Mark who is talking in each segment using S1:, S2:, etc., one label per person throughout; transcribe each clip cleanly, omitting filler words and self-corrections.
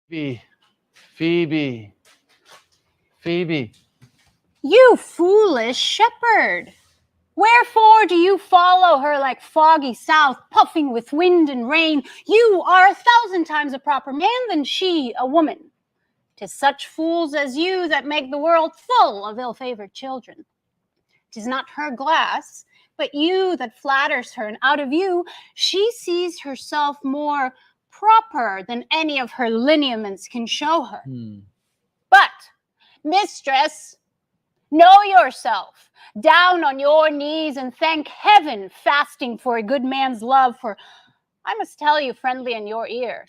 S1: Phoebe, Phoebe, Phoebe.
S2: You foolish shepherd! Wherefore do you follow her like foggy south, puffing with wind and rain? You are 1,000 times a proper man than she, a woman. 'Tis such fools as you that make the world full of ill-favored children. 'Tis not her glass, but you that flatters her, and out of you she sees herself more proper than any of her lineaments can show her. But, mistress, know yourself, down on your knees and thank heaven, fasting for a good man's love, for I must tell you friendly in your ear,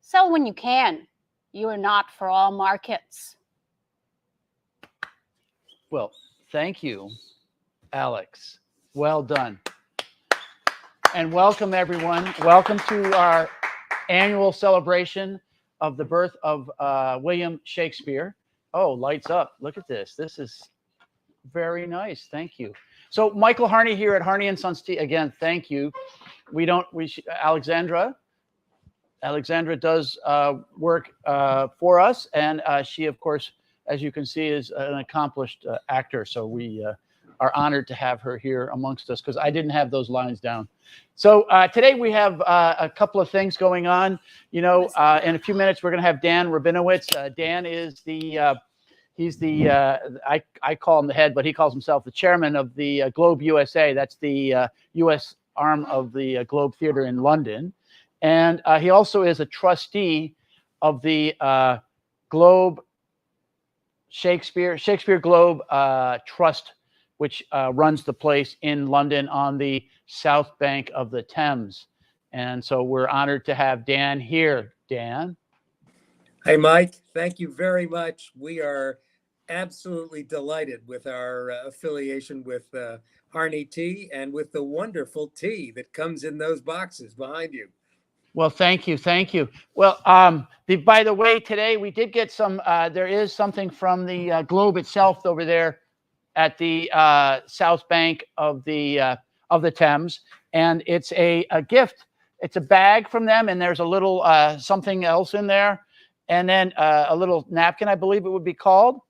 S2: sell when you can, you are not for all markets.
S1: Well, thank you, Alex. Well done. And welcome, everyone. Welcome to our annual celebration of the birth of William Shakespeare. Oh, lights up. Look at this. This is very nice. Thank you. So Michael Harney here at Harney and Sons Tea. Again, thank you. Alexandra does work for us. And she, of course, as you can see, is an accomplished actor. So we are honored to have her here amongst us because I didn't have those lines down. So today we have a couple of things going on. You know, in a few minutes, we're going to have Dan Rabinowitz. Dan is he's the, I call him the head, but he calls himself the chairman of the Globe USA. That's the U.S. arm of the Globe Theatre in London. And he also is a trustee of the Globe Shakespeare Globe Trust, which runs the place in London on the south bank of the Thames. And so we're honored to have Dan here. Dan?
S3: Hey, Mike. Thank you very much. We are absolutely delighted with our affiliation with Harney Tea and with the wonderful tea that comes in those boxes behind you.
S1: Well, thank you. Thank you. Well, by the way, today we did get some, there is something from the Globe itself over there at the south bank of the Thames. And it's a gift. It's a bag from them. And there's a little something else in there. And then a little napkin, I believe it would be called.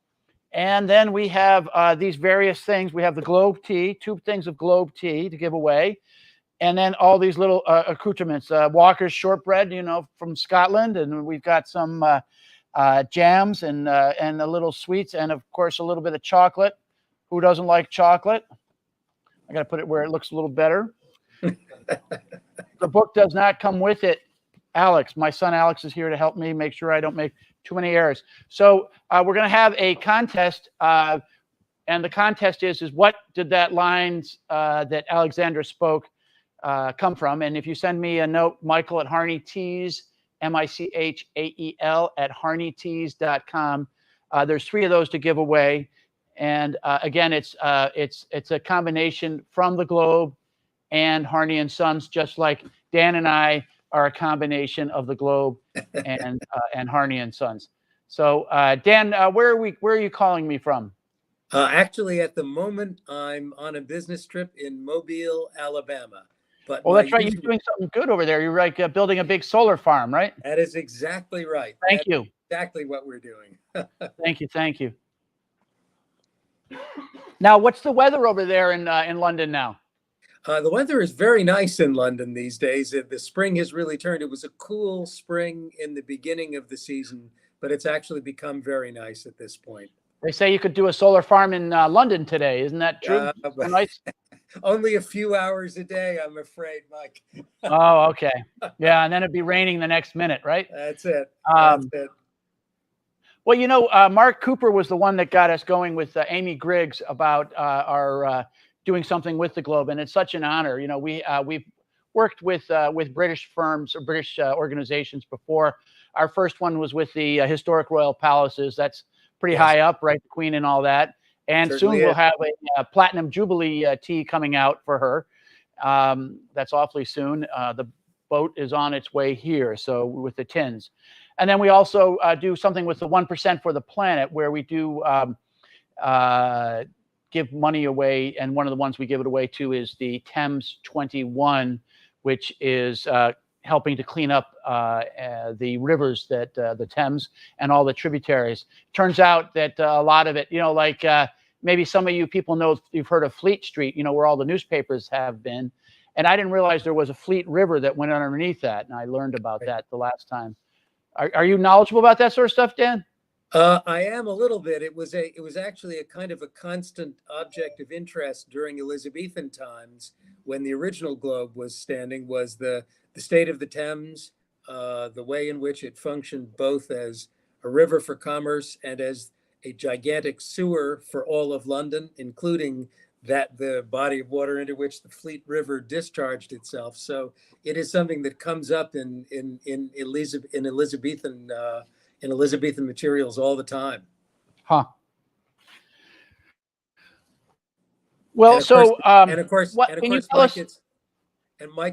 S1: And then we have these various things. We have the Globe tea, 2 things of Globe tea to give away. And then all these little accoutrements, Walker's shortbread, you know, from Scotland. And we've got some jams and the little sweets. And, of course, a little bit of chocolate. Who doesn't like chocolate? I got to put it where it looks a little better. The book does not come with it. Alex, my son Alex is here to help me make sure I don't make too many errors. So we're going to have a contest. And the contest is what did that lines that Alexandra spoke come from? And if you send me a note, Michael at Harney Teas, Michael at harneyteas.com. There's 3 of those to give away. And again, it's a combination from the Globe and Harney and Sons, just like Dan and I are a combination of the Globe and Harney and Sons. So Dan, where are you calling me from?
S3: Actually, at the moment, I'm on a business trip in Mobile, Alabama. But
S1: that's right. You're doing something good over there. You're like building a big solar farm, right?
S3: That is exactly right.
S1: Thank you.
S3: Exactly what we're doing.
S1: Thank you. Thank you. Now, what's the weather over there in London now?
S3: The weather is very nice in London these days. The spring has really turned. It was a cool spring in the beginning of the season, but it's actually become very nice at this point.
S1: They say you could do a solar farm in London today. Isn't that true? Nice.
S3: Only a few hours a day, I'm afraid, Mike.
S1: Oh, okay. Yeah, and then it'd be raining the next minute, right?
S3: That's it. That's it.
S1: Well, you know, Mark Cooper was the one that got us going with Amy Griggs about our doing something with the Globe, and it's such an honor. You know, we've worked with British firms or British organizations before. Our first one was with the Historic Royal Palaces. That's pretty high up, right? The Queen and all that. And certainly soon we'll have a Platinum Jubilee tea coming out for her. That's awfully soon. The boat is on its way here, so with the tins. And then we also do something with the 1% for the Planet, where we do give money away. And one of the ones we give it away to is the Thames 21, which is helping to clean up the rivers, that the Thames and all the tributaries. Turns out that a lot of it, like maybe some of you people know, you've heard of Fleet Street, where all the newspapers have been. And I didn't realize there was a Fleet River that went underneath that. And I learned about that the last time. Are you knowledgeable about that sort of stuff, Dan?
S3: I am a little bit. It was actually a kind of a constant object of interest during Elizabethan times, when the original Globe was standing, was the state of the Thames, the way in which it functioned both as a river for commerce and as a gigantic sewer for all of London, including the body of water into which the Fleet River discharged itself. So it is something that comes up in Elizabethan materials all the time.
S1: Huh. Well,
S3: and of course,
S1: Mike,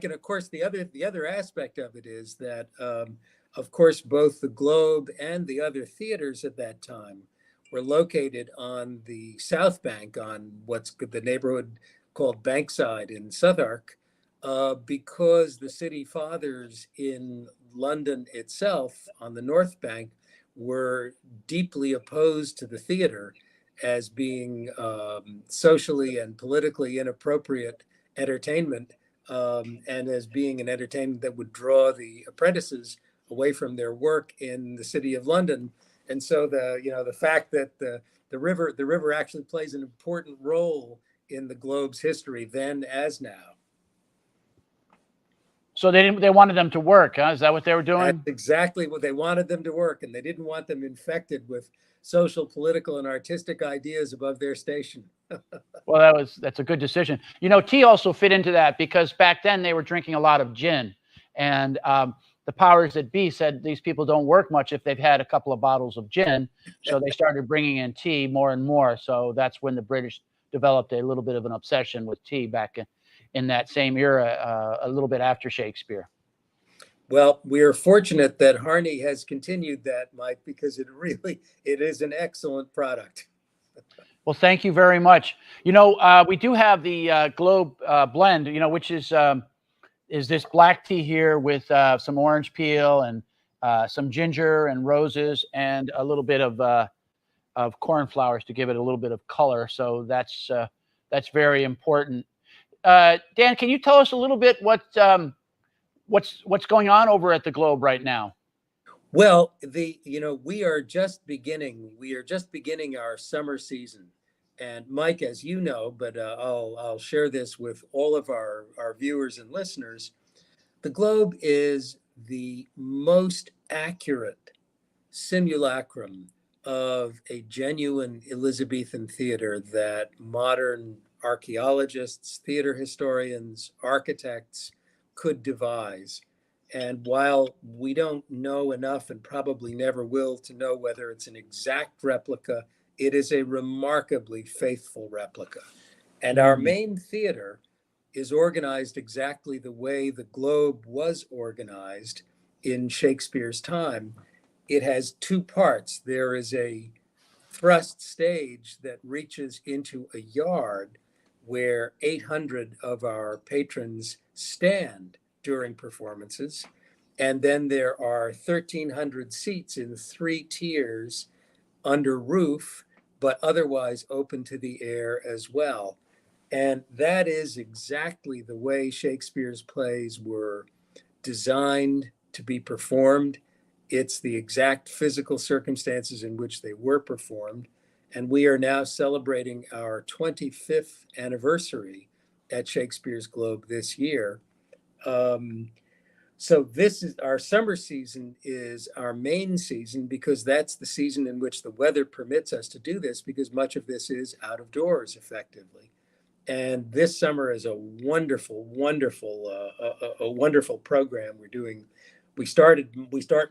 S3: and of course, the other aspect of it is that, of course, both the Globe and the other theaters at that time were located on the South Bank, on what's the neighborhood called Bankside in Southwark, because the city fathers in London itself on the North Bank were deeply opposed to the theater as being socially and politically inappropriate entertainment, and as being an entertainment that would draw the apprentices away from their work in the city of London. And so the fact that the river actually plays an important role in the Globe's history then as now.
S1: So they wanted them to work, huh? Is that what they were doing?
S3: That's exactly what they wanted them to work, and they didn't want them infected with social, political, and artistic ideas above their station.
S1: Well, that's a good decision. Tea also fit into that, because back then they were drinking a lot of gin, and the powers that be said these people don't work much if they've had a couple of bottles of gin. So they started bringing in tea more and more. So that's when the British developed a little bit of an obsession with tea back in that same era, a little bit after Shakespeare.
S3: Well, we are fortunate that Harney has continued that, Mike, because it is an excellent product.
S1: Well, thank you very much. We do have the Globe blend, which is this black tea here with some orange peel and some ginger and roses and a little bit of cornflowers to give it a little bit of color. So that's very important. Dan, can you tell us a little bit what's going on over at the Globe right now?
S3: Well, we are just beginning our summer season. And Mike, as you know, but I'll share this with all of our viewers and listeners, the Globe is the most accurate simulacrum of a genuine Elizabethan theater that modern archaeologists, theater historians, architects could devise. And while we don't know enough, and probably never will, to know whether it's an exact replica, it is a remarkably faithful replica. And our main theater is organized exactly the way the Globe was organized in Shakespeare's time. It has two parts. There is a thrust stage that reaches into a yard where 800 of our patrons stand during performances. And then there are 1,300 seats in 3 tiers under roof, but otherwise open to the air as well. And that is exactly the way Shakespeare's plays were designed to be performed. It's the exact physical circumstances in which they were performed. And we are now celebrating our 25th anniversary at Shakespeare's Globe this year. So this is our summer season, is our main season, because that's the season in which the weather permits us to do this, because much of this is out of doors effectively. And this summer is a wonderful program we're doing. We start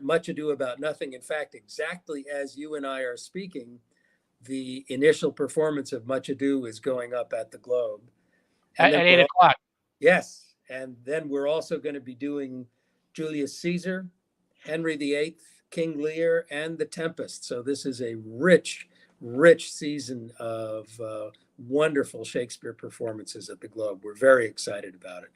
S3: Much Ado About Nothing. In fact, exactly as you and I are speaking, the initial performance of Much Ado is going up at the Globe.
S1: At 8 o'clock.
S3: Yes. And then we're also going to be doing Julius Caesar, Henry VIII, King Lear, and The Tempest. So this is a rich season of wonderful Shakespeare performances at the Globe. We're very excited about it.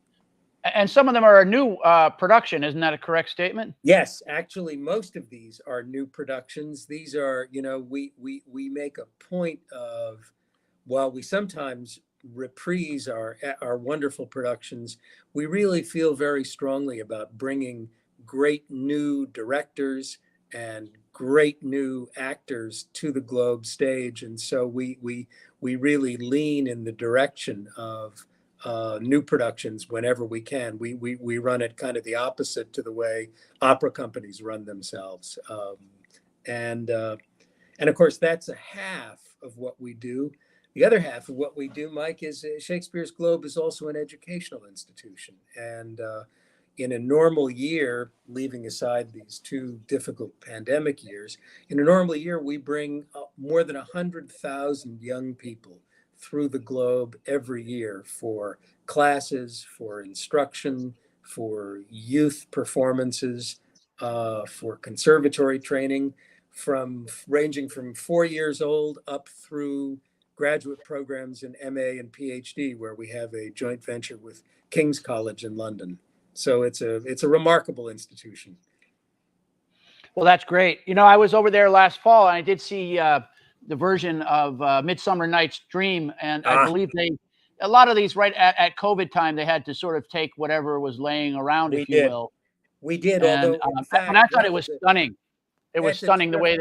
S1: And some of them are a new production. Isn't that a correct statement?
S3: Yes, actually, most of these are new productions. These are, we make a point of, while we sometimes reprise our wonderful productions, we really feel very strongly about bringing great new directors and great new actors to the Globe stage, and so we really lean in the direction of new productions whenever we can. We run it kind of the opposite to the way opera companies run themselves, and of course that's a half of what we do. The other half of what we do, Mike, is Shakespeare's Globe is also an educational institution. And in a normal year, leaving aside these two difficult pandemic years, in a normal year, we bring more than 100,000 young people through the Globe every year for classes, for instruction, for youth performances, for conservatory training, ranging from 4 years old up through graduate programs in MA and PhD, where we have a joint venture with King's College in London. So it's a remarkable institution.
S1: Well, that's great. I was over there last fall, and I did see the version of Midsummer Night's Dream, and I believe a lot of these right at COVID time, they had to sort of take whatever was laying around, if you will.
S3: We did,
S1: And,
S3: although in fact,
S1: and I thought it was stunning. It was stunning the way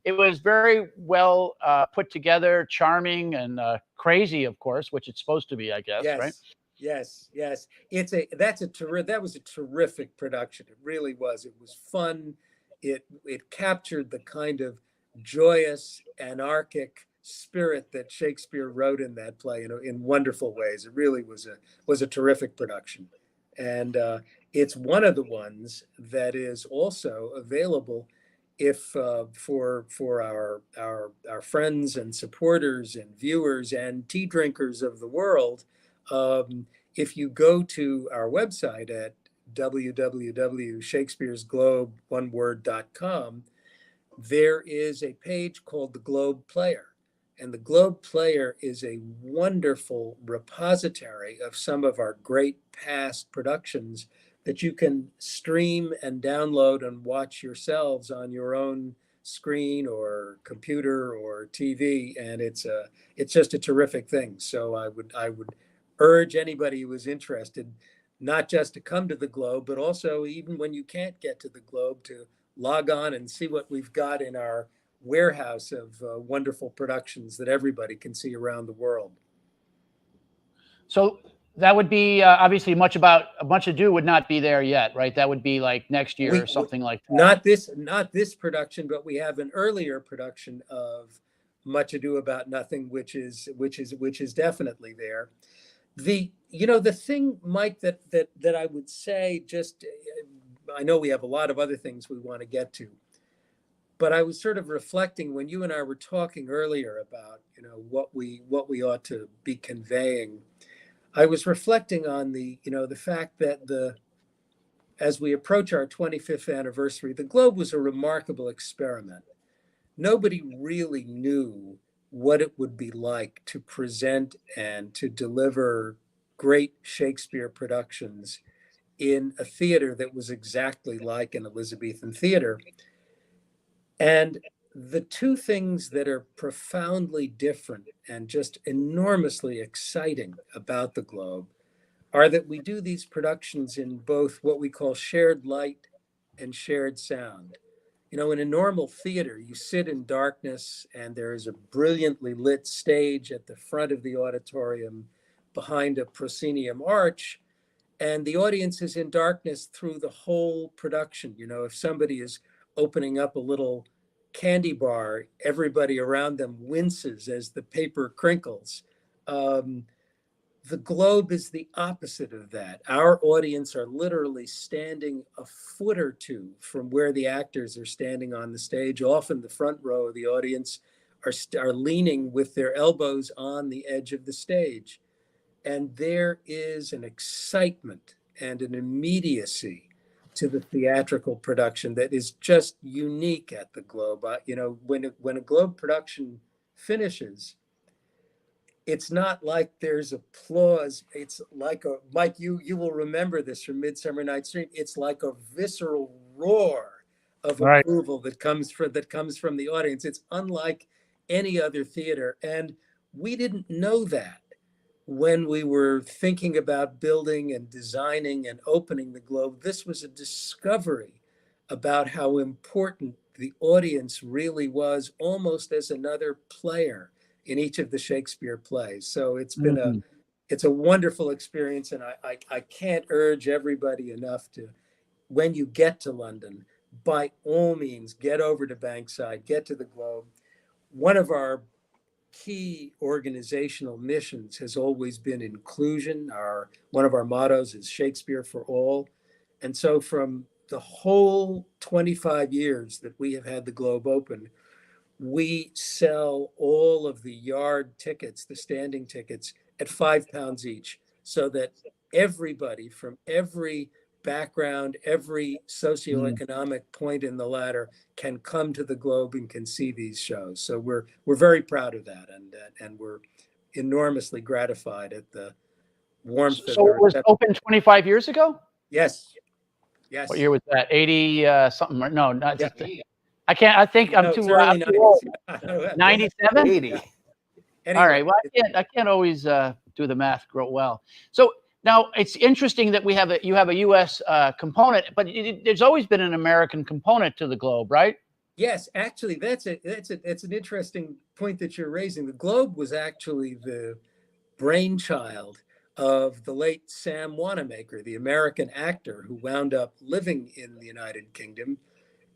S1: it was very well put together, charming and crazy, of course, which it's supposed to be, I guess,
S3: yes,
S1: right?
S3: Yes. That was a terrific production. It really was. It was fun. It captured the kind of joyous, anarchic spirit that Shakespeare wrote in that play in wonderful ways. It really was a terrific production. And it's one of the ones that is also available if for our friends and supporters and viewers and tea drinkers of the world. If you go to our website at www.shakespearesglobe.com, there is a page called the Globe Player. And the Globe Player is a wonderful repository of some of our great past productions that you can stream and download and watch yourselves on your own screen or computer or TV. And it's just a terrific thing. So I would urge anybody who is interested not just to come to the Globe, but also, even when you can't get to the Globe, to log on and see what we've got in our warehouse of wonderful productions that everybody can see around the world.
S1: So that would be obviously Much Ado would not be there yet, right? That would be like next year or something like that.
S3: Not this production, but we have an earlier production of Much Ado About Nothing, which is definitely there. The thing, Mike, that I would say, just, I know we have a lot of other things we want to get to, but I was sort of reflecting when you and I were talking earlier about, what we ought to be conveying. I was reflecting on the fact that as we approach our 25th anniversary, the Globe was a remarkable experiment. Nobody really knew what it would be like to present and to deliver great Shakespeare productions in a theater that was exactly like an Elizabethan theater. And the two things that are profoundly different and just enormously exciting about the Globe are that we do these productions in both what we call shared light and shared sound. In a normal theater, you sit in darkness and there is a brilliantly lit stage at the front of the auditorium behind a proscenium arch, and the audience is in darkness through the whole production. If somebody is opening up a little candy bar, everybody around them winces as the paper crinkles. The Globe is the opposite of that. Our audience are literally standing a foot or two from where the actors are standing on the stage. Often the front row of the audience are leaning with their elbows on the edge of the stage. And there is an excitement and an immediacy to the theatrical production that is just unique at the Globe. When a Globe production finishes, it's not like there's applause. It's like a, Mike, you will remember this from Midsummer Night's Dream. It's like a visceral roar of
S1: Right.
S3: approval that comes from the audience. It's unlike any other theater. And we didn't know that when we were thinking about building and designing and opening the Globe. This was a discovery about how important the audience really was, almost as another player in each of the Shakespeare plays. So
S1: Mhm.
S3: it's a wonderful experience, and I can't urge everybody enough to, when you get to London, by all means, get over to Bankside, get to the Globe. One of our key organizational missions has always been inclusion. One of our mottos is Shakespeare for all. And so from the whole 25 years that we have had the Globe open, we sell all of the yard tickets, the standing tickets, at £5 each, so that everybody from every background, every
S1: Mm.
S3: socioeconomic point in the ladder can come to the Globe and can see these shows. So we're very proud of that, and we're enormously gratified at the warmth of
S1: So
S3: our
S1: it was
S3: reception.
S1: open 25 years ago?
S3: Yes,
S1: What
S3: yes,
S1: year was that? 80 something? No, not
S3: yeah.
S1: just. I can't. I think
S3: No, it's
S1: I'm
S3: early
S1: too old.
S3: 90s.
S1: 97.
S4: 80.
S3: Yeah.
S1: All right.
S3: Anyway,
S1: Well, I can't always do the math real well. So now it's interesting that you have a U.S. Component, but there's always been an American component to the Globe, right?
S3: yes, actually, that's an interesting point that you're raising. The Globe was actually the brainchild of the late Sam Wanamaker, the American actor who wound up living in the United Kingdom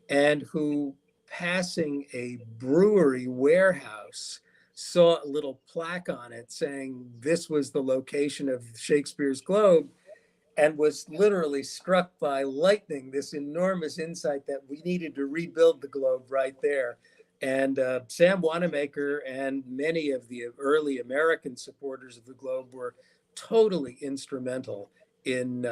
S3: and who, passing a brewery warehouse, saw a little plaque on it saying this was the location of Shakespeare's Globe, and was literally struck by lightning, this enormous insight that we needed to rebuild the Globe right there. And Sam Wanamaker and many of the early American supporters of the Globe were totally instrumental in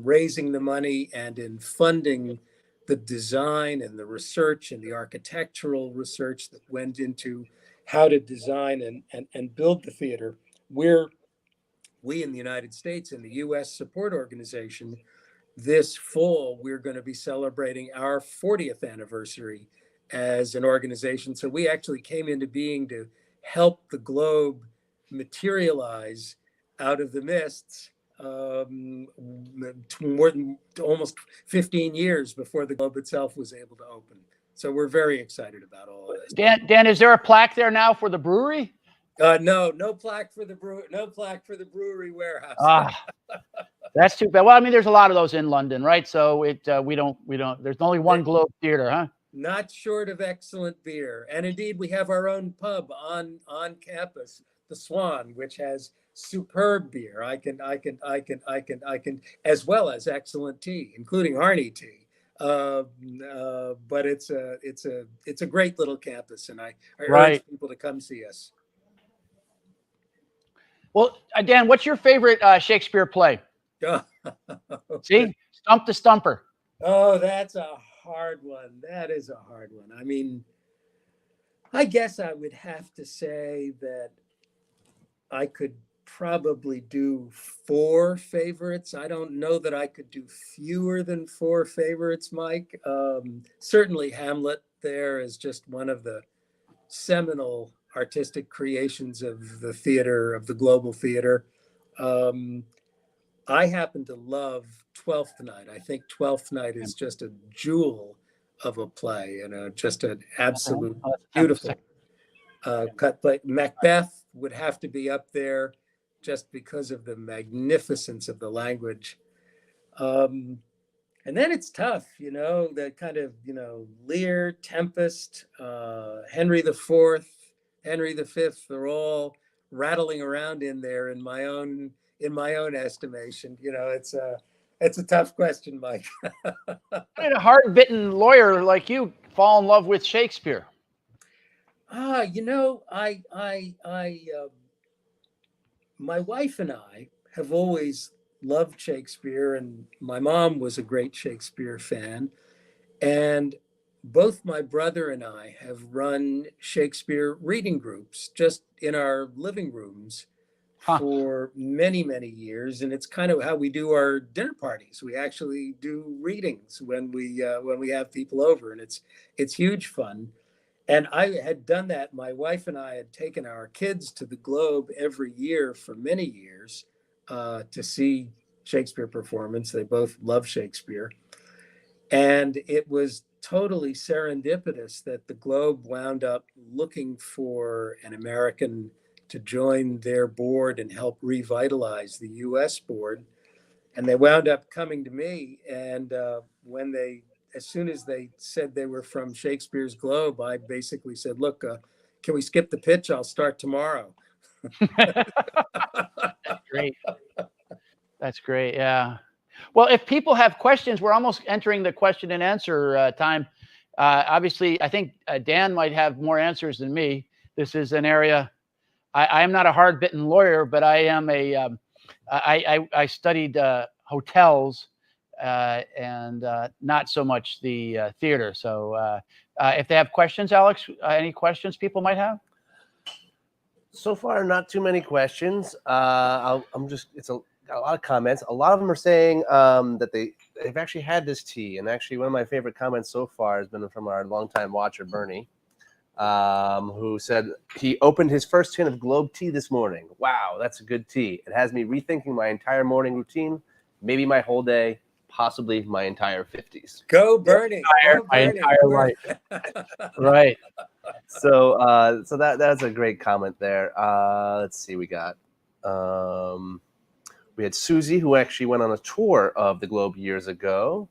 S3: raising the money and in funding the design and the research and the architectural research that went into how to design and build the theater. We in the United States, in the US support organization, this fall, we're going to be celebrating our 40th anniversary as an organization. So we actually came into being to help the Globe materialize out of the mists, more than almost 15 years before the Globe itself was able to open. So we're very excited about all of this.
S1: Dan, is there a plaque there now for the brewery?
S3: No plaque for the brewery warehouse.
S1: Ah, that's too bad. Well, I mean, there's a lot of those in London, right? So we don't. There's only one Globe Theater, huh?
S3: Not short of excellent beer. And indeed, we have our own pub on campus, the Swan, which has superb beer. I can, as well as excellent tea, including Harney tea. But it's a great little campus, and I
S1: Right.
S3: urge people to come see us.
S1: Well, Dan, what's your favorite Shakespeare play? See, Stump the Stumper.
S3: Oh, that's a hard one. That is a hard one. I mean, I guess I would have to say that I could probably do 4 favorites. I don't know that I could do fewer than 4 favorites, Mike. Certainly Hamlet there is just one of the seminal artistic creations of the theater, of the global theater. I happen to love Twelfth Night. I think Twelfth Night is just a jewel of a play, and just an absolute beautiful cut play. Macbeth would have to be up there just because of the magnificence of the language. And then it's tough, the kind of, Lear, Tempest, Henry IV, Henry V, they're all rattling around in there in my own estimation. It's a tough question, Mike.
S1: How did a hard-bitten lawyer like you fall in love with Shakespeare?
S3: My wife and I have always loved Shakespeare, and my mom was a great Shakespeare fan. And both my brother and I have run Shakespeare reading groups just in our living rooms
S1: Huh.
S3: for many, many years, and it's kind of how we do our dinner parties. We actually do readings when we have people over, and it's huge fun. And I had done that. My wife and I had taken our kids to the Globe every year for many years to see Shakespeare performance. They both love Shakespeare. And it was totally serendipitous that the Globe wound up looking for an American to join their board and help revitalize the US board. And they wound up coming to me. And as soon as they said they were from Shakespeare's Globe, I basically said, look, can we skip the pitch? I'll start tomorrow.
S1: That's great. That's great. Yeah. Well, if people have questions, we're almost entering the question and answer time. Obviously, I think Dan might have more answers than me. This is an area. I am not a hard-bitten lawyer, but I am I studied hotels and not so much the theater. So if they have questions, Alex, any questions people might have?
S4: So far, not too many questions. It's a lot of comments. A lot of them are saying that they've actually had this tea. And actually, one of my favorite comments so far has been from our longtime watcher, Bernie, who said he opened his first tin of Globe tea this morning. Wow, that's a good tea. It has me rethinking my entire morning routine, maybe my whole day, possibly my entire 50s.
S3: Go Bernie.
S1: My entire life. Right.
S4: So that's a great comment there. Let's see, we had Susie, who actually went on a tour of the Globe years ago.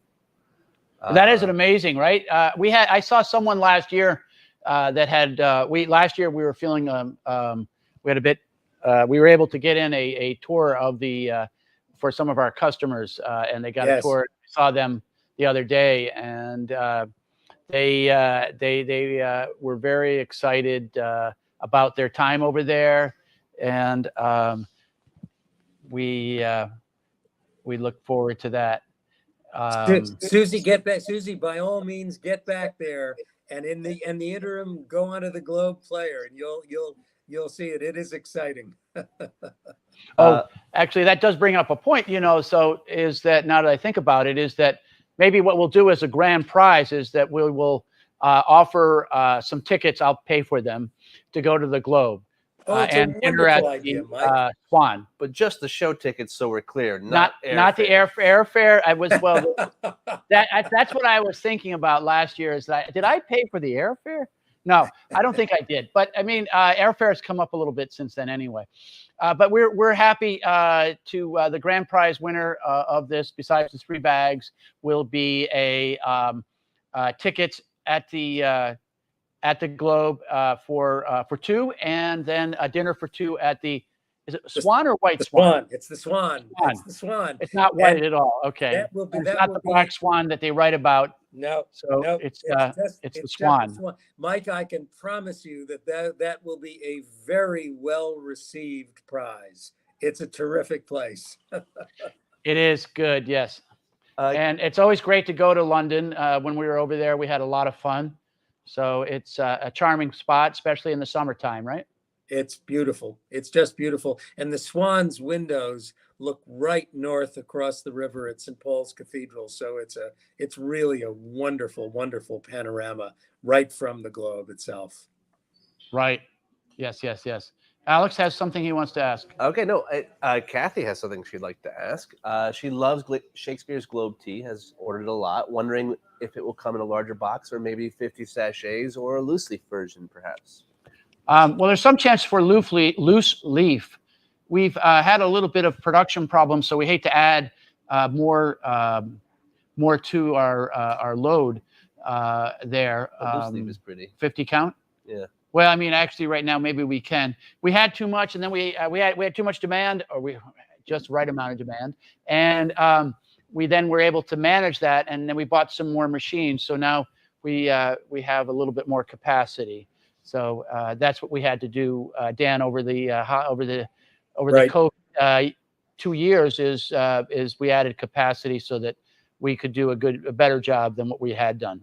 S1: That is an amazing, right? I saw someone last year that had last year we were feeling we had a bit we were able to get in a tour of the for some of our customers and they got a tour. I saw them the other day and they were very excited about their time over there and we look forward to that.
S3: Susie, get back. Susie, by all means, get back there. And in the interim, go onto the Globe Player, and you'll see it. It is exciting.
S1: Actually, that does bring up a point. So is that now that I think about it, is that maybe what we'll do as a grand prize is that we will offer some tickets. I'll pay for them to go to the Globe.
S3: And dinner at the
S1: Swan,
S4: but just the show tickets, so we're clear,
S1: not the airfare. I was that's what I was thinking about last year. Is that did I pay for the airfare? No, I don't think I did. But I mean, airfare has come up a little bit since then, anyway. But we're happy to the grand prize winner of this. Besides the 3 bags, will be a tickets at the Globe for 2, and then a dinner for 2 at the. Is it Swan or White Swan?
S3: It's the Swan. It's the Swan.
S1: It's not white at all. Okay. It's not the black swan that they write about.
S3: No.
S1: So
S3: no,
S1: it's the Swan.
S3: Mike, I can promise you that will be a very well received prize. It's a terrific place.
S1: It is good. Yes. And it's always great to go to London. When we were over there, we had a lot of fun. So it's a charming spot, especially in the summertime, right?
S3: It's beautiful. It's just beautiful. And the Swan's windows look right north across the river at St. Paul's Cathedral. So it's really a wonderful, wonderful panorama right from the Globe itself.
S1: Right. Yes. Alex has something he wants to ask.
S4: Okay, no, Kathy has something she'd like to ask. She loves Shakespeare's Globe tea, has ordered a lot, wondering if it will come in a larger box or maybe 50 sachets or a loose leaf version, perhaps.
S1: Well, there's some chance for loose leaf. We've had a little bit of production problems, so we hate to add more to our load there.
S4: Loose leaf is pretty.
S1: 50 count?
S4: Yeah.
S1: Well, I mean, actually, right now maybe we can. We had too much, and then we had too much demand, or we just right amount of demand, and we then were able to manage that, and then we bought some more machines. So now we have a little bit more capacity. So that's what we had to do, Dan, over the COVID 2 years is we added capacity so that we could do a better job than what we had done.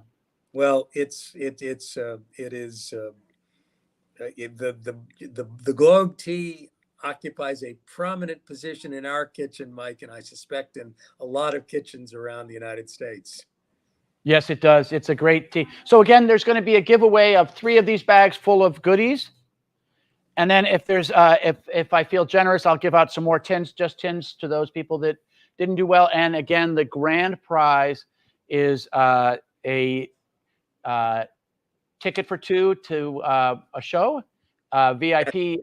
S3: Well, it is the Globe tea occupies a prominent position in our kitchen, Mike, and I suspect in a lot of kitchens around the United States.
S1: Yes, it does. It's a great tea. So again, there's going to be a giveaway of 3 of these bags full of goodies. And then if there's if I feel generous, I'll give out some more tins, just tins to those people that didn't do well. And again, the grand prize is a ticket for 2 to a show, VIP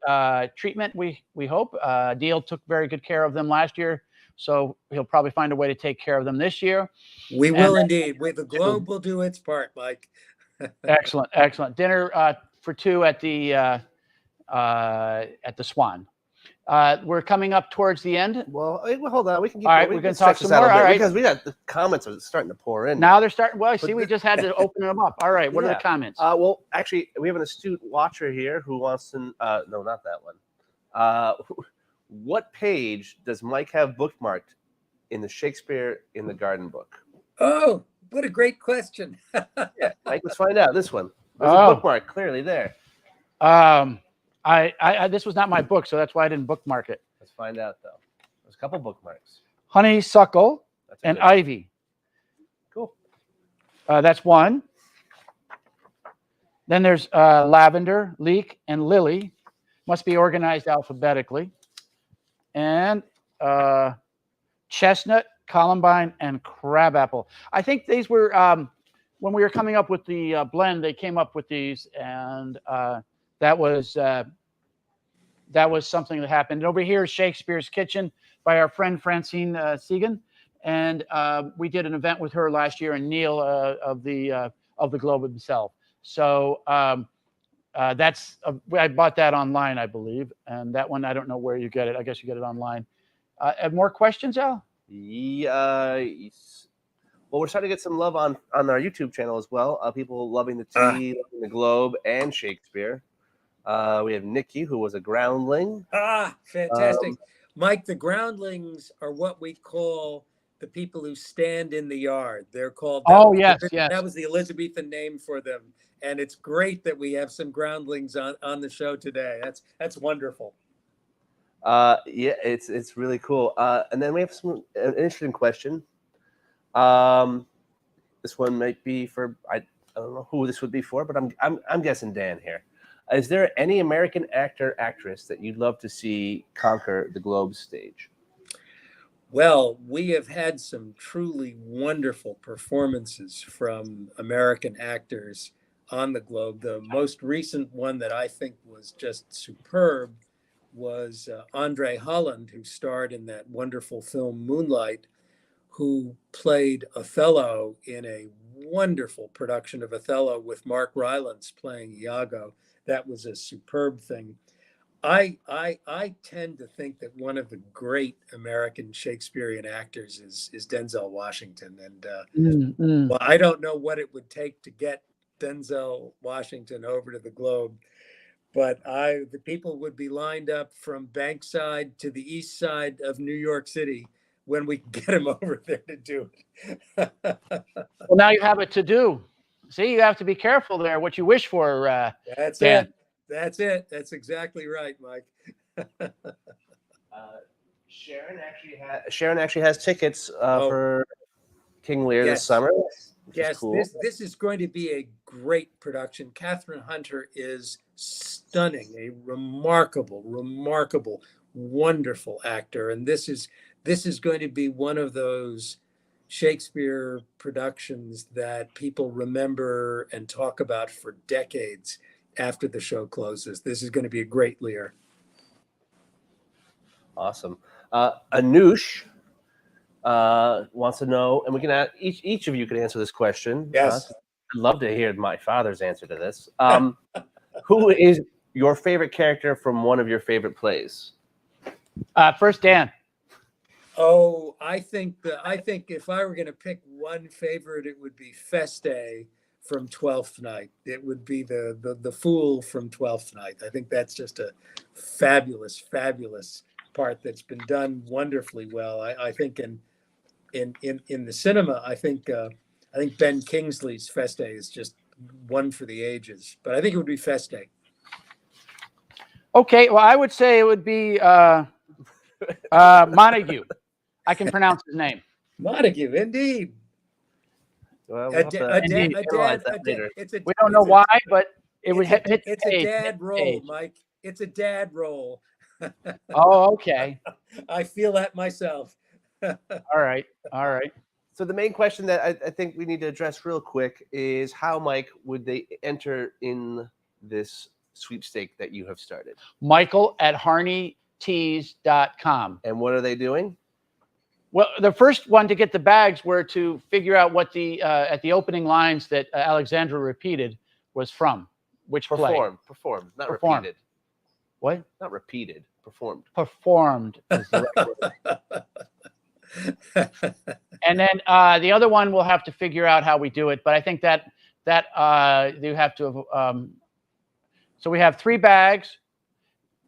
S1: treatment. We hope. Neil took very good care of them last year, so he'll probably find a way to take care of them this year.
S3: We will indeed. The Globe will do its part, Mike.
S1: Excellent, excellent dinner for 2 at the Swan. We're coming up towards the end.
S4: Well, hold on. We can keep
S1: all right,
S4: going.
S1: we're going to talk some more.
S4: All
S1: right,
S4: because we got the comments are starting to pour in.
S1: Now they're starting. Well, see, we just had to open them up. All right, what are the comments?
S4: Well, actually, we have an astute watcher here who wants to. No, not that one. What page does Mike have bookmarked in the Shakespeare in the Garden book?
S3: Oh, what a great question!
S4: Yeah, Mike, let's find out. This one. There's a bookmark clearly there.
S1: I this was not my book, so that's why I didn't bookmark it.
S4: Let's find out though. There's a couple bookmarks.
S1: Honeysuckle and ivy.
S4: Cool.
S1: That's one. Then there's lavender, leek, and lily. Must be organized alphabetically. And chestnut, columbine, and crabapple. I think these were when we were coming up with the blend. They came up with these, and that was something that happened. And over here is Shakespeare's Kitchen by our friend Francine Segan, and we did an event with her last year, and Neil of the Globe himself. So that's I bought that online, I believe, and that one I don't know where you get it. I guess you get it online. Have more questions, Al?
S4: Yeah. Well, we're starting to get some love on our YouTube channel as well. People loving the tea, loving the Globe, and Shakespeare. We have Nikki, who was a groundling.
S3: Fantastic. Mike, the groundlings are what we call the people who stand in the yard. They're called.
S1: Yes.
S3: That was the Elizabethan name for them. And it's great that we have some groundlings on the show today. That's wonderful.
S4: Yeah, it's really cool. And then we have an interesting question. This one might be for I don't know who this would be for, but I'm guessing Dan here. Is there any American actor, actress that you'd love to see conquer the Globe stage?
S3: Well, we have had some truly wonderful performances from American actors on the Globe. The most recent one that I think was just superb was Andre Holland, who starred in that wonderful film Moonlight, who played Othello in a wonderful production of Othello with Mark Rylance playing Iago. That was a superb thing. I tend to think that one of the great American Shakespearean actors is Denzel Washington. And well, I don't know what it would take to get Denzel Washington over to the Globe, but the people would be lined up from Bankside to the east side of New York City when we get him over there to do it.
S1: Well, now you have it to do. See, you have to be careful there what you wish for.
S3: That's
S1: Dan.
S3: it. That's it. That's exactly right, Mike.
S4: Sharon actually has tickets for King Lear this summer.
S3: Yes,
S4: cool.
S3: This is going to be a great production. Catherine Hunter is stunning, a remarkable, wonderful actor, and this is going to be one of those Shakespeare productions that people remember and talk about for decades after the show closes. This is going to be a great Lear.
S4: Awesome. Anush wants to know, and we can each of you can answer this question.
S3: Yes.
S4: I'd love to hear my father's answer to this. Who is your favorite character from one of your favorite plays?
S1: First, Dan.
S3: Oh, I think if I were going to pick one favorite, it would be Feste from Twelfth Night. It would be the Fool from Twelfth Night. I think that's just a fabulous part that's been done wonderfully well. I think in the cinema, I think I think Ben Kingsley's Feste is just one for the ages, but I think it would be Feste.
S1: Okay, well, I would say it would be Montague. I can pronounce his name.
S3: Montague, indeed.
S4: Well,
S3: A
S4: we'll have
S3: da-
S4: to
S3: a da-
S1: Indeed.
S3: a
S4: analyze
S3: dad-
S4: that
S3: a da-
S4: later.
S3: it's a-
S1: We don't know
S3: it's a-
S1: why, but it would
S3: it's a-
S1: hit
S3: it's
S1: the
S3: a
S1: page,
S3: dad
S1: hit the
S3: roll,
S1: page.
S3: Mike. It's a dad roll.
S1: Oh, okay.
S3: I feel that myself.
S1: All right. All right.
S4: So the main question that I think we need to address real quick is how, Mike, would they enter in this sweepstake that you have started?
S1: Michael at HarneyTees.com.
S4: And what are they doing?
S1: Well, the first one to get the bags were to figure out what the at the opening lines that Alexandra repeated was from which play.
S4: Performed, not
S1: Performed.
S4: repeated.
S1: What?
S4: Not repeated, performed.
S1: Performed is the right word. And then the other one we'll have to figure out how we do it. But I think that you have to. So we have 3 bags,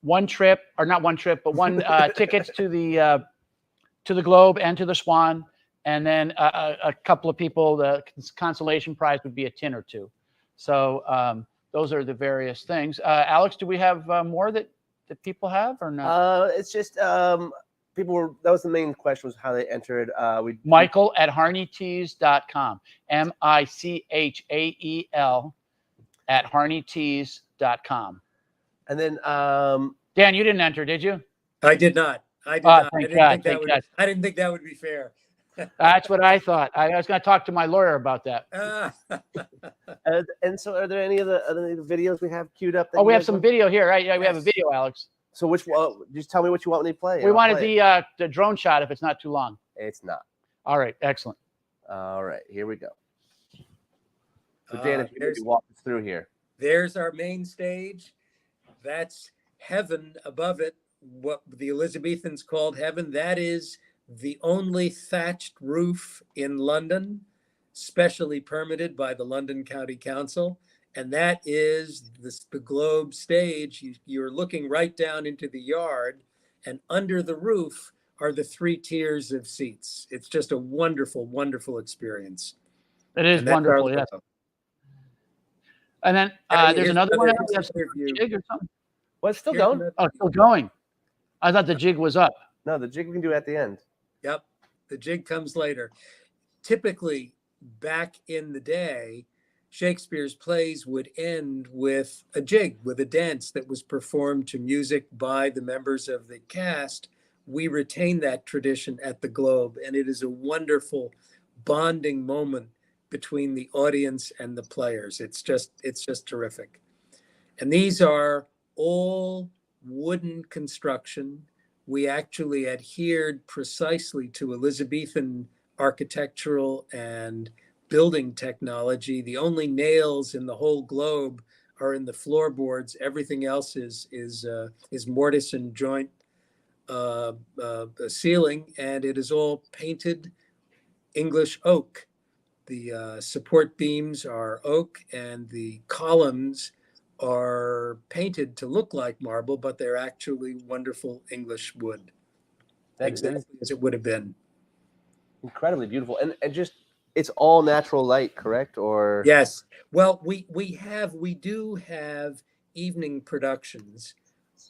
S1: 1 trip, or not 1 trip, but 1 tickets to the Globe and to the Swan, and then a couple of people. The consolation prize would be a tin or 2. So those are the various things. Alex, do we have more that people have or not?
S4: It's just people were. That was the main question, was how they entered.
S1: Michael at HarneyTees.com. MICHAEL at HarneyTees.com.
S4: And then
S1: Dan, you didn't enter, did you?
S3: I did not. I did not.
S1: Thank God,
S3: I didn't think that would be fair.
S1: That's what I thought. I was going to talk to my lawyer about that.
S4: and so, are there any other videos we have queued up?
S1: Oh, we have some video here, right? Yeah, we have a video, Alex.
S4: So which one? Just tell me what you want me to play.
S1: We wanted the drone shot if it's not too long.
S4: It's not.
S1: All right, excellent.
S4: All right, here we go. So Dan, if you could walk us through here.
S3: There's our main stage. That's heaven above it. What the Elizabethans called heaven. That is the only thatched roof in London, specially permitted by the London County Council. And that is the Globe stage. You're looking right down into the yard, and under the roof are the 3 tiers of seats. It's just a wonderful, wonderful experience.
S1: It is wonderful, yes. And then there's another one. Jig or something.
S4: Well, it's still going.
S1: Oh, it's still going. I thought the jig was up.
S4: No, the jig we can do at the end.
S3: Yep, the jig comes later. Typically, back in the day, Shakespeare's plays would end with a jig, with a dance that was performed to music by the members of the cast. We retain that tradition at the Globe, and it is a wonderful bonding moment between the audience and the players. It's just terrific. And these are all wooden construction. We actually adhered precisely to Elizabethan architectural and building technology. The only nails in the whole Globe are in the floorboards. Everything else is mortise and joint ceiling, and it is all painted English oak. The support beams are oak, and the columns are painted to look like marble, but they're actually wonderful English wood, exactly as it would have been.
S4: Incredibly beautiful, and just it's all natural light, correct? Or
S3: yes. Well, we do have evening productions,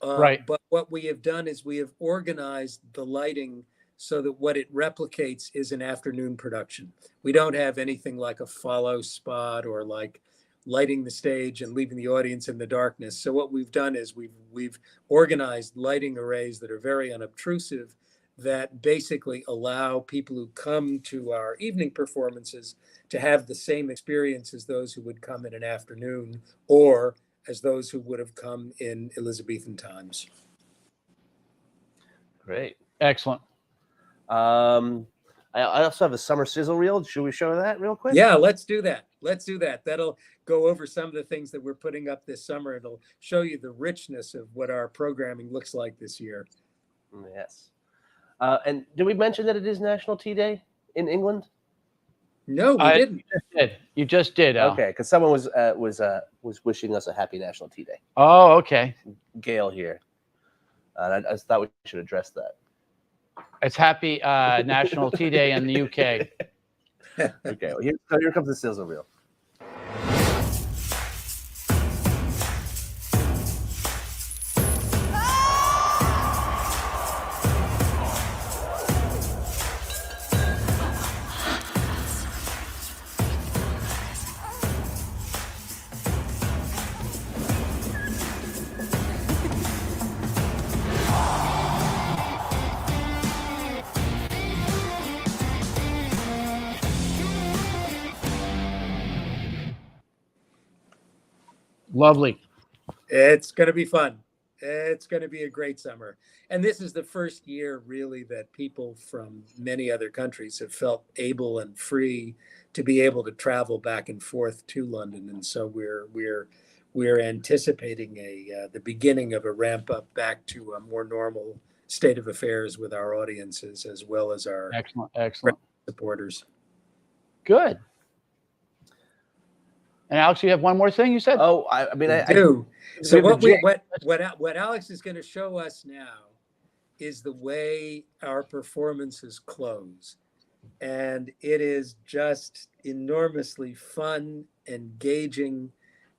S1: right?
S3: But what we have done is we have organized the lighting so that what it replicates is an afternoon production. We don't have anything like a follow spot or like lighting the stage and leaving the audience in the darkness. So what we've done is we've organized lighting arrays that are very unobtrusive, that basically allow people who come to our evening performances to have the same experience as those who would come in an afternoon or as those who would have come in Elizabethan times.
S4: Great.
S1: Excellent.
S4: I also have a summer sizzle reel. Should we show that real quick?
S3: Yeah, let's do that. That'll go over some of the things that we're putting up this summer. It'll show you the richness of what our programming looks like this year.
S4: Yes. And did we mention that it is National Tea Day in England?
S3: No, we didn't.
S1: You just did. Al.
S4: Okay, because someone was wishing us a happy National Tea Day.
S1: Oh, okay.
S4: Gail here. And I just thought we should address that.
S1: It's happy National Tea Day in the UK.
S4: Okay, well, here comes the sizzle reel.
S1: Lovely.
S3: It's going to be fun. It's going to be a great summer. And this is the first year really that people from many other countries have felt able and free to be able to travel back and forth to London. And so we're anticipating the beginning of a ramp up back to a more normal state of affairs with our audiences as well as our
S1: Excellent
S3: supporters.
S1: Good. And Alex, you have one more thing you said?
S4: Oh, I mean, I
S3: do. So
S4: we
S3: what Alex is going to show us now is the way our performances close. And it is just enormously fun, engaging,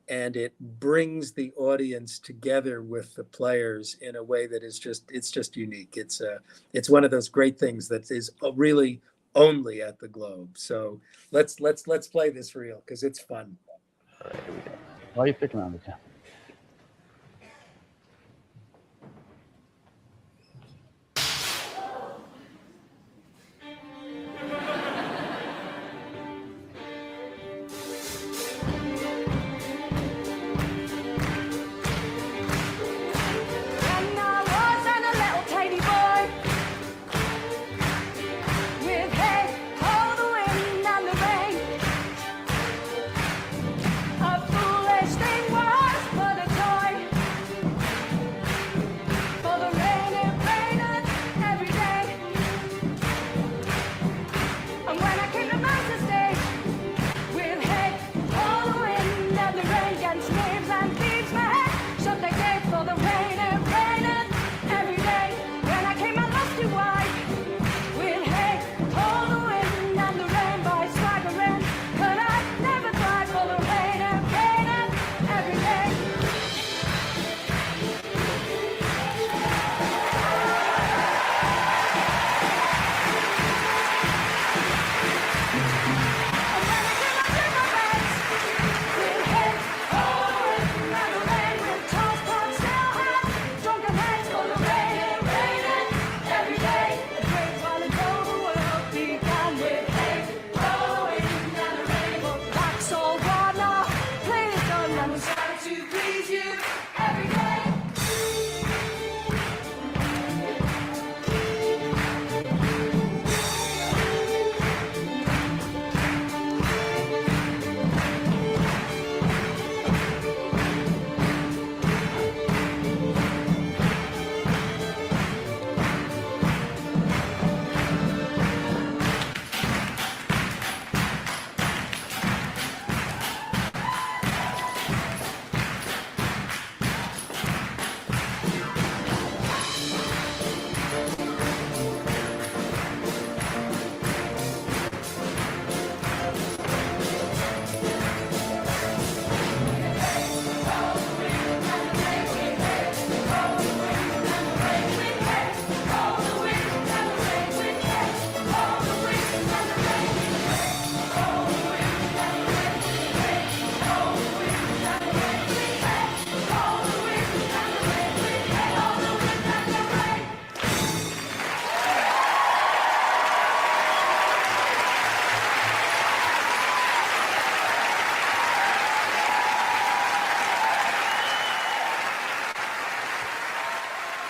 S3: and it brings the audience together with the players in a way that is just unique. It's one of those great things that is really only at the Globe. So let's play this reel because it's fun.
S4: All right, here we go.
S1: Why are you picking on me?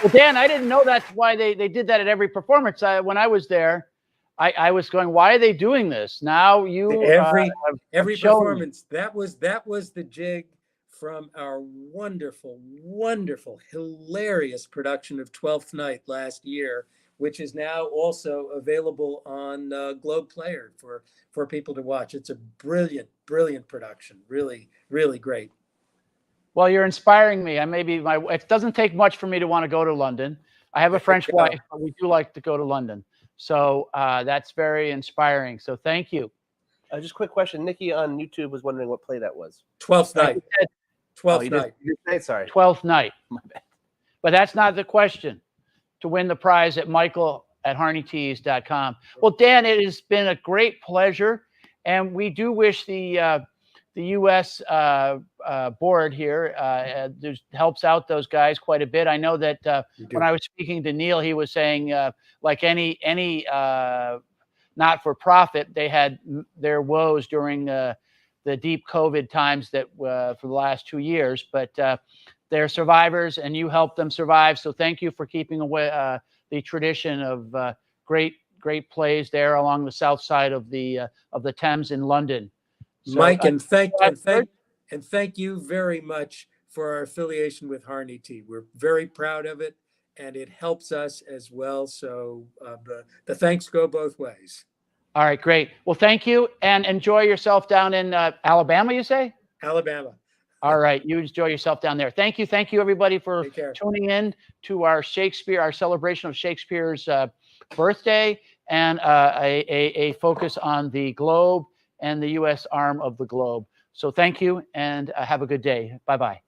S1: Well, Dan, I didn't know that's why they did that at every performance. When I was there, I was going, why are they doing this? Now you
S3: every performance that was the jig from our wonderful, hilarious production of Twelfth Night last year, which is now also available on Globe Player for people to watch. It's a brilliant production. Really, really great.
S1: Well, you're inspiring me. It doesn't take much for me to want to go to London. I have a French wife, but we do like to go to London. So that's very inspiring. So thank you.
S4: Just a quick question. Nikki on YouTube was wondering what play that was.
S3: Twelfth Night.
S4: Oh,
S3: Twelfth
S4: you
S3: Night.
S4: did say it, sorry.
S1: 12th Night.
S4: My bad.
S1: But that's not the question. To win the prize at michael@harneytees.com. Well, Dan, it has been a great pleasure, and we do wish the U.S. Board here helps out those guys quite a bit. I know that when I was speaking to Neil, he was saying like any not-for-profit, they had their woes during the deep COVID times that for the last 2 years, but they're survivors, and you helped them survive. So thank you for keeping away the tradition of great plays there along the south side of the Thames in London. So,
S3: Mike, and thank you very much for our affiliation with Harney Tea. We're very proud of it, and it helps us as well. So the thanks go both ways.
S1: All right, great. Well, thank you, and enjoy yourself down in Alabama, you say?
S3: Alabama.
S1: All right, you enjoy yourself down there. Thank you, everybody, for tuning in to our celebration of Shakespeare's birthday, and a focus on the globe and the U.S. arm of the globe. So thank you, and have a good day. Bye-bye.